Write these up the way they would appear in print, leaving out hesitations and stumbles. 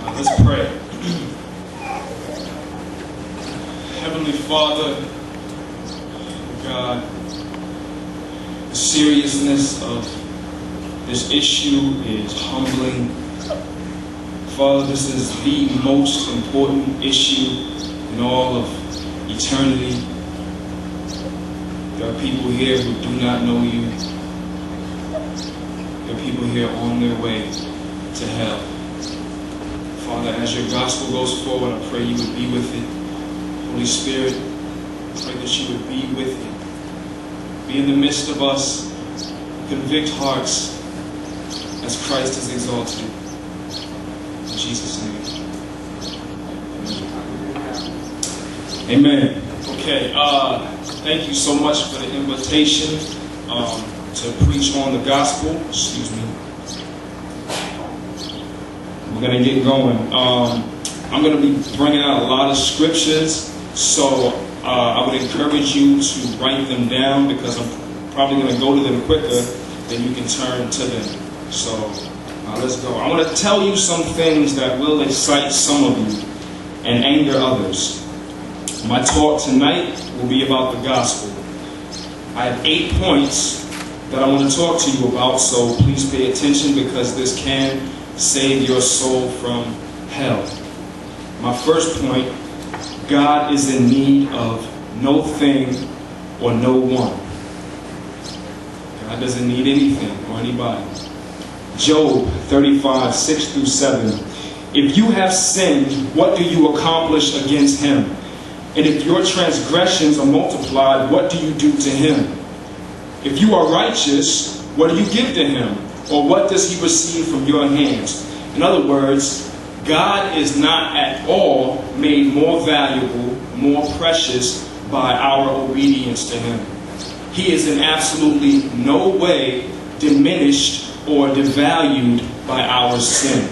Let's pray. Heavenly Father, God, the seriousness of this issue is humbling. Father, this is the most important issue in all of eternity. There are people here who do not know you. There are people here on their way to hell. Father, as your gospel goes forward, I pray you would be with it. Holy Spirit, I pray that you would be with it. Be in the midst of us. Convict hearts as Christ is exalted. In Jesus' name. Amen. Okay, thank you so much for the invitation to preach on the gospel. Excuse me. We're going to get going. I'm going to be bringing out a lot of scriptures, so I would encourage you to write them down because I'm probably going to go to them quicker than you can turn to them. So let's go. I want to tell you some things that will excite some of you and anger others. My talk tonight will be about the gospel. I have 8 points that I want to talk to you about, so please pay attention because this can save your soul from hell. My first point, God is in need of no thing or no one. God doesn't need anything or anybody. Job 35, 6 through 7. If you have sinned, what do you accomplish against him? And if your transgressions are multiplied, what do you do to him? If you are righteous, what do you give to him? Or what does he receive from your hands? In other words, God is not at all made more valuable, more precious by our obedience to him. He is in absolutely no way diminished or devalued by our sin.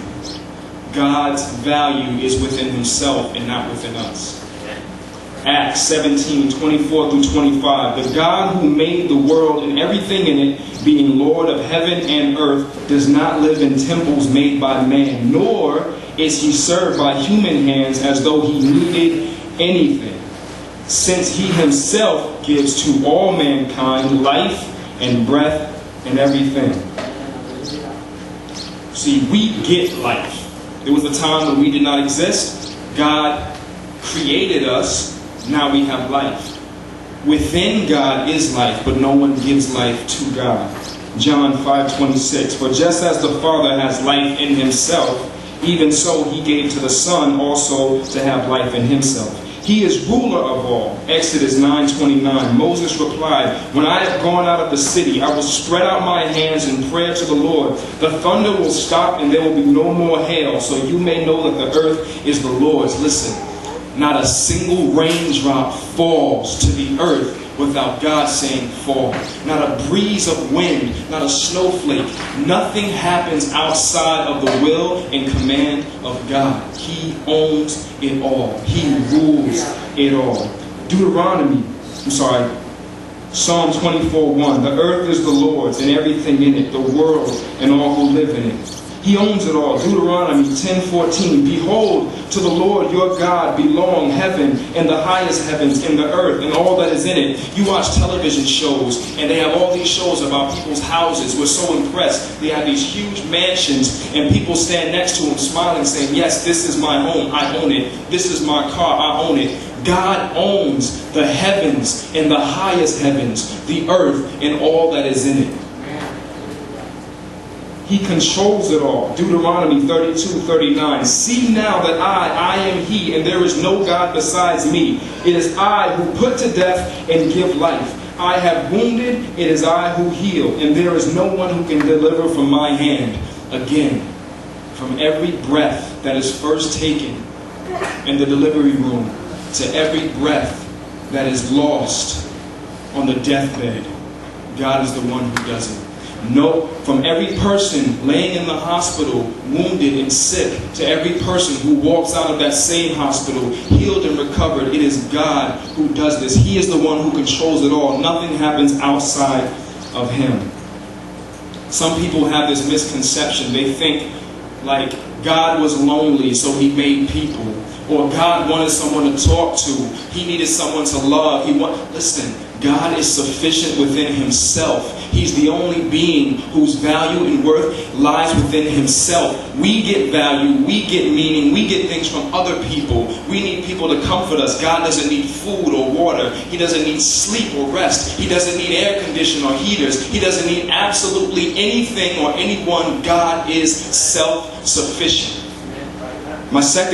God's value is within himself and not within us. Acts 17, 24 through 25. The God who made the world and everything in it, being Lord of heaven and earth, does not live in temples made by man, nor is he served by human hands as though he needed anything, since he himself gives to all mankind life and breath and everything. See, we get life. There was a time when we did not exist. God created us. Now we have life. Within God is life, but no one gives life to God. John 5:26. For just as the Father has life in himself, even so he gave to the Son also to have life in himself. He is ruler of all. Exodus 9:29. Moses replied, when I have gone out of the city, I will spread out my hands in prayer to the Lord. The thunder will stop and there will be no more hail, so you may know that the earth is the Lord's. Listen. Not a single raindrop falls to the earth without God saying fall. Not a breeze of wind, not a snowflake. Nothing happens outside of the will and command of God. He owns it all. He rules it all. Psalm 24:1. The earth is the Lord's and everything in it, the world and all who live in it. He owns it all. Deuteronomy 10:14. Behold, to the Lord your God belong heaven and the highest heavens and the earth and all that is in it. You watch television shows and they have all these shows about people's houses. We're so impressed. They have these huge mansions and people stand next to them smiling saying, yes, this is my home. I own it. This is my car. I own it. God owns the heavens and the highest heavens, the earth and all that is in it. He controls it all. Deuteronomy 32:39. See now that I am he, and there is no God besides me. It is I who put to death and give life. I have wounded, it is I who heal, and there is no one who can deliver from my hand. Again, from every breath that is first taken in the delivery room to every breath that is lost on the deathbed, God is the one who does it. No, from every person laying in the hospital, wounded and sick, to every person who walks out of that same hospital, healed and recovered, it is God who does this. He is the one who controls it all. Nothing happens outside of him. Some people have this misconception. They think like God was lonely, so he made people. Or God wanted someone to talk to. He needed someone to love. Listen, God is sufficient within himself. He's the only being whose value and worth lies within himself. We get value, we get meaning, we get things from other people. We need people to comfort us. God doesn't need food or water. He doesn't need sleep or rest. He doesn't need air conditioning or heaters. He doesn't need absolutely anything or anyone. God is self-sufficient. My second